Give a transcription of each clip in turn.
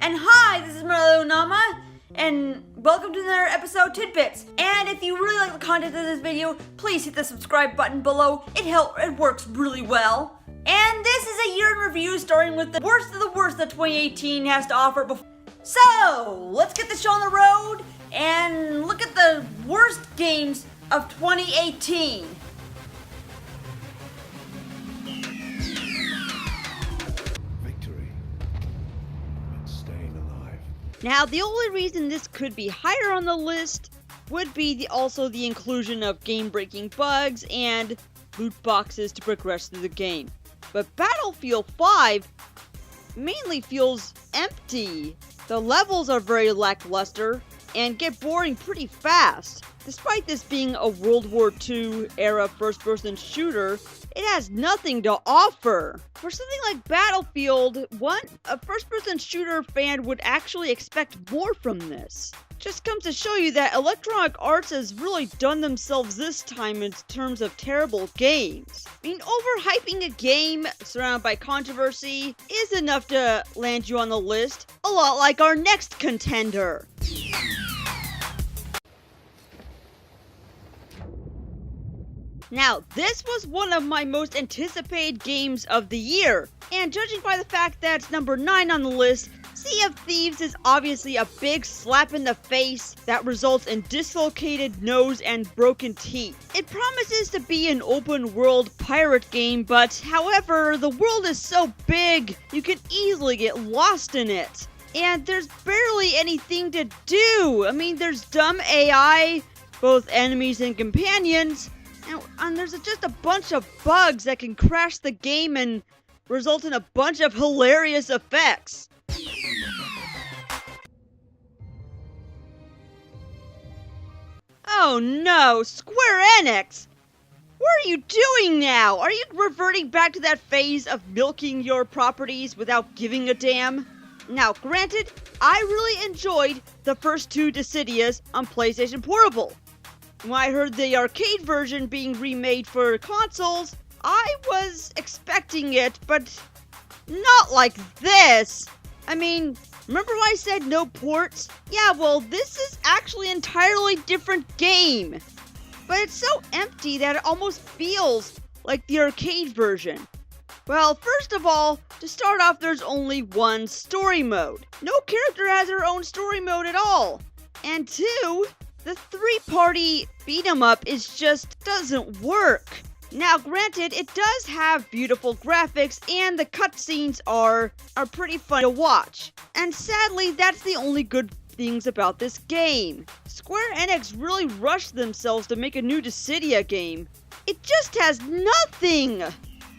And hi, this is Marlyonama, and welcome to another episode of TidBits. And if you really like the content of this video, please hit the subscribe button below. It works really well. And this is a year in review, starting with the worst of the worst that 2018 has to offer. So, let's get the show on the road and look at the worst games of 2018. Now, the only reason this could be higher on the list would be also the inclusion of game-breaking bugs and loot boxes to progress through the game. But Battlefield 5 mainly feels empty. The levels are very lackluster and get boring pretty fast. Despite this being a World War II era first-person shooter, it has nothing to offer. For something like Battlefield, a first-person shooter fan would actually expect more from this. Just comes to show you that Electronic Arts has really done themselves this time in terms of terrible games. I mean, overhyping a game surrounded by controversy is enough to land you on the list, a lot like our next contender. Now, this was one of my most anticipated games of the year, and judging by the fact that it's number 9 on the list, Sea of Thieves is obviously a big slap in the face that results in dislocated nose and broken teeth. It promises to be an open-world pirate game, but however, the world is so big, you can easily get lost in it. And there's barely anything to do. I mean, there's dumb AI, both enemies and companions, and there's just a bunch of bugs that can crash the game and result in a bunch of hilarious effects. Oh no, Square Enix! What are you doing now? Are you reverting back to that phase of milking your properties without giving a damn? Now, granted, I really enjoyed the first 2 Dissidias on PlayStation Portable. When I heard the arcade version being remade for consoles, I was expecting it, but not like this. I mean, remember when I said no ports? Yeah, well, this is actually an entirely different game. But it's so empty that it almost feels like the arcade version. Well, first of all, to start off, there's only one story mode. No character has her own story mode at all. And 2, the 3-party beat-em-up doesn't work. Now, granted, it does have beautiful graphics and the cutscenes are pretty fun to watch. And sadly, that's the only good things about this game. Square Enix really rushed themselves to make a new Dissidia game. It just has nothing!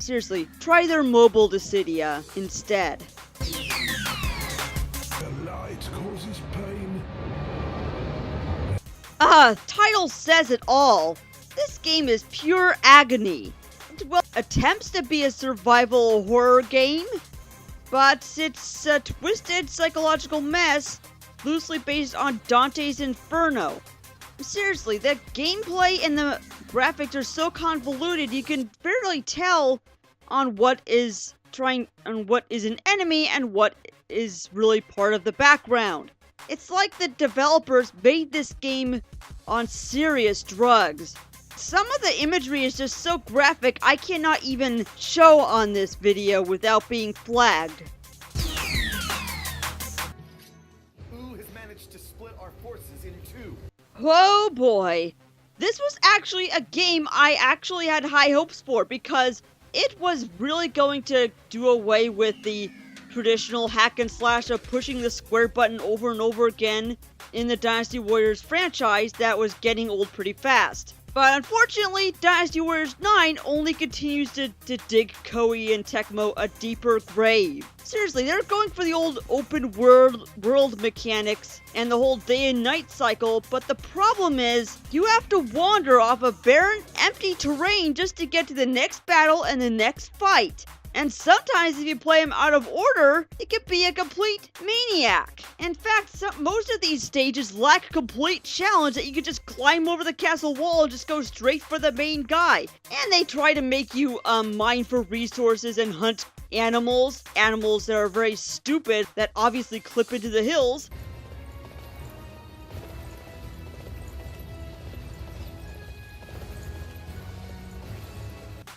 Seriously, try their mobile Dissidia instead. The light causes pain. Title says it all. This game is pure agony. It attempts to be a survival horror game, but it's a twisted psychological mess loosely based on Dante's Inferno. Seriously, the gameplay and the graphics are so convoluted you can barely tell on what is an enemy and what is really part of the background. It's like the developers made this game on serious drugs. Some of the imagery is just so graphic I cannot even show on this video without being flagged. Who has managed to split our forces in 2? Oh boy. This was actually a game I actually had high hopes for because it was really going to do away with the traditional hack and slash of pushing the square button over and over again in the Dynasty Warriors franchise that was getting old pretty fast. But unfortunately, Dynasty Warriors 9 only continues to dig Koei and Tecmo a deeper grave. Seriously, they're going for the old open world mechanics and the whole day and night cycle, but the problem is, you have to wander off a barren, empty terrain just to get to the next battle and the next fight. And sometimes if you play them out of order, it can be a complete maniac. In fact, most of these stages lack complete challenge that you can just climb over the castle wall and just go straight for the main guy. And they try to make you mine for resources and hunt animals that are very stupid that obviously clip into the hills.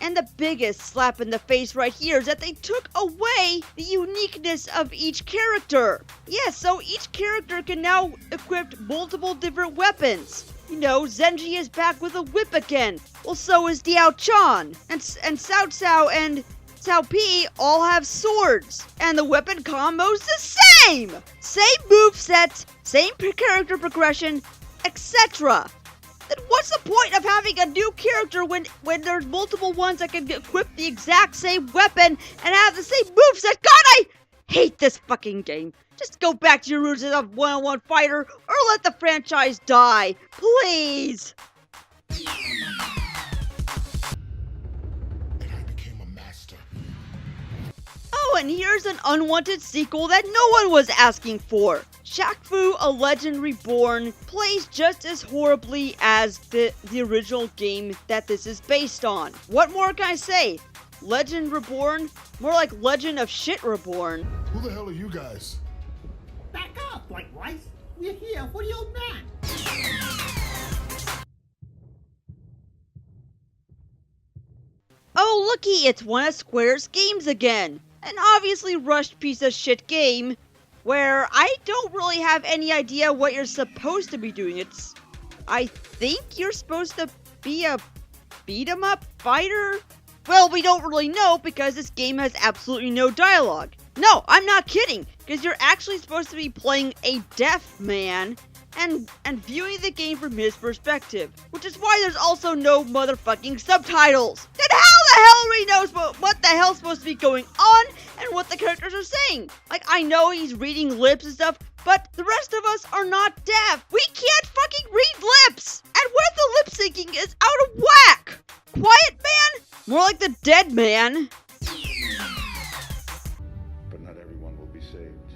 And the biggest slap in the face right here is that they took away the uniqueness of each character. Yes, so each character can now equip multiple different weapons. You know, Zenji is back with a whip again. Well, so is Diao Chan. And Cao Cao and Cao Pi all have swords. And the weapon combo's the same! Same moveset, same character progression, etc. Then what's the point of having a new character when there's multiple ones that can equip the exact same weapon and have the same moveset? God, I hate this fucking game. Just go back to your roots as a one-on-one fighter or let the franchise die. Please! And I became a master. Oh, and here's an unwanted sequel that no one was asking for. Shaq Fu: A Legend Reborn plays just as horribly as the original game that this is based on. What more can I say? Legend Reborn? More like Legend of Shit Reborn. Who the hell are you guys? Back up, White Rice. We're here for the old man. Oh, looky, it's one of Square's games again. An obviously rushed piece of shit game where I don't really have any idea what you're supposed to be doing. I think you're supposed to be a beat-em-up fighter? Well, we don't really know because this game has absolutely no dialogue. No, I'm not kidding, because you're actually supposed to be playing a deaf man and viewing the game from his perspective, which is why there's also no motherfucking subtitles. Then how the hell we know what the hell's supposed to be going on and what the characters are saying? Like, I know he's reading lips and stuff, but the rest of us are not deaf. We can't fucking read lips! And what if the lip syncing is out of whack? Quiet man? More like the dead man. But not everyone will be saved.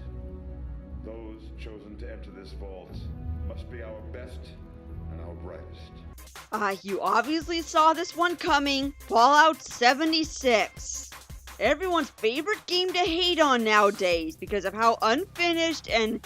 Those chosen to enter this vault must be our best and our brightest. You obviously saw this one coming. Fallout 76. Everyone's favorite game to hate on nowadays because of how unfinished and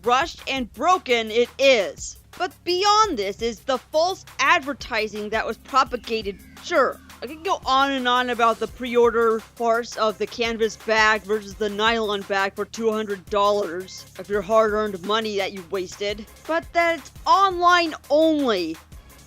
rushed and broken it is. But beyond this is the false advertising that was propagated. Sure, I can go on and on about the pre-order farce of the canvas bag versus the nylon bag for $200 of your hard-earned money that you wasted, but that it's online only.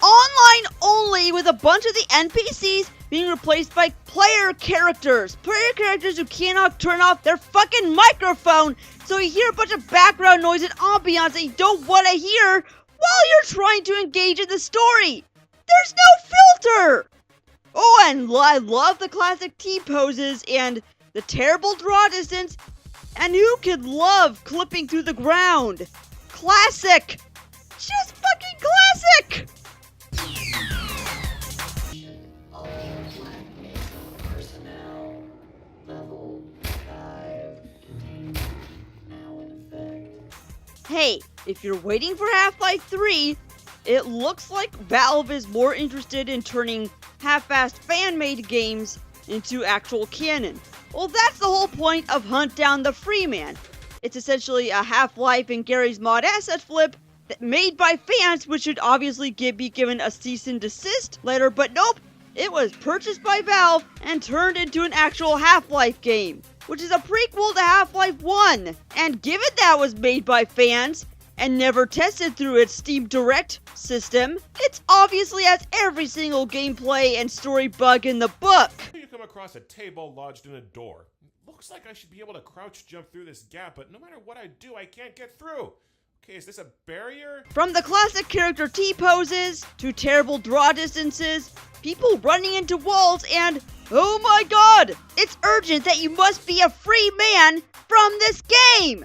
Online only, with a bunch of the NPCs being replaced by player characters. Player characters who cannot turn off their fucking microphone, so you hear a bunch of background noise and ambiance that you don't want to hear while you're trying to engage in the story. There's no filter! Oh, and I love the classic T-poses and the terrible draw distance, and who could love clipping through the ground? Classic! Just fucking classic! Hey, if you're waiting for Half-Life 3, it looks like Valve is more interested in turning half-assed fan-made games into actual canon. Well, that's the whole point of Hunt Down the Freeman. It's essentially a Half-Life and Gary's Mod asset flip that made by fans, which should obviously be given a cease and desist letter, but nope, it was purchased by Valve and turned into an actual Half-Life game, which is a prequel to Half-Life 1. And given that was made by fans and never tested through its Steam Direct system, it obviously has every single gameplay and story bug in the book. You come across a table lodged in a door. Looks like I should be able to crouch jump through this gap, but no matter what I do, I can't get through. Okay, is this a barrier? From the classic character T-poses, to terrible draw distances, people running into walls, and, oh my god, it's urgent that you must be a free man from this game!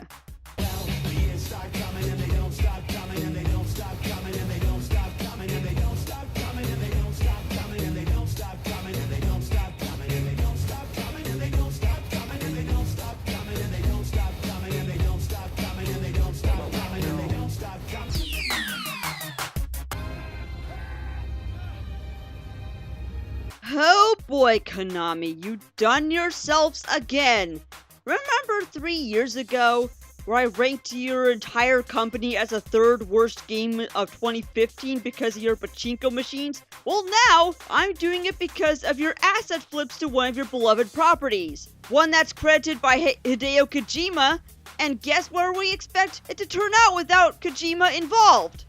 Oh boy, Konami, you done yourselves again. Remember 3 years ago, where I ranked your entire company as a third worst game of 2015 because of your pachinko machines? Well now, I'm doing it because of your asset flips to one of your beloved properties. One that's credited by Hideo Kojima, and guess where we expect it to turn out without Kojima involved?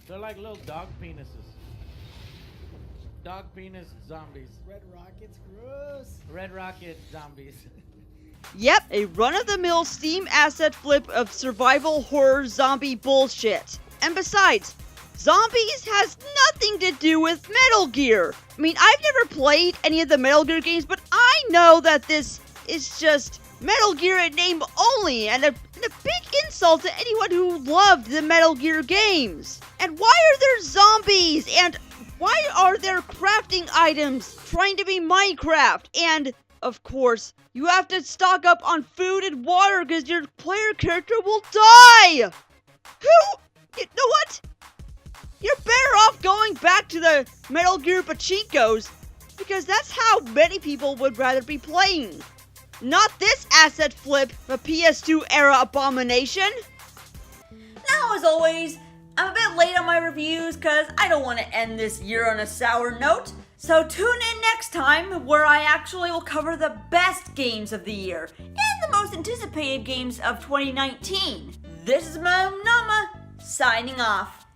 They're like little dog penises. Dog penis zombies. Red Rocket's gross. Red Rocket zombies. Yep, a run-of-the-mill Steam asset flip of survival horror zombie bullshit. And besides, zombies has nothing to do with Metal Gear. I mean, I've never played any of the Metal Gear games, but I know that this is just Metal Gear in name only, and a big insult to anyone who loved the Metal Gear games. And why are there zombies? And why are there crafting items trying to be Minecraft? And, of course, you have to stock up on food and water because your player character will die! You know what? You're better off going back to the Metal Gear Pachinkos, because that's how many people would rather be playing. Not this asset flip, a PS2 era abomination. Now, as always, I'm a bit late on my reviews because I don't want to end this year on a sour note. So tune in next time where I actually will cover the best games of the year and the most anticipated games of 2019. This is Marlyonama, signing off.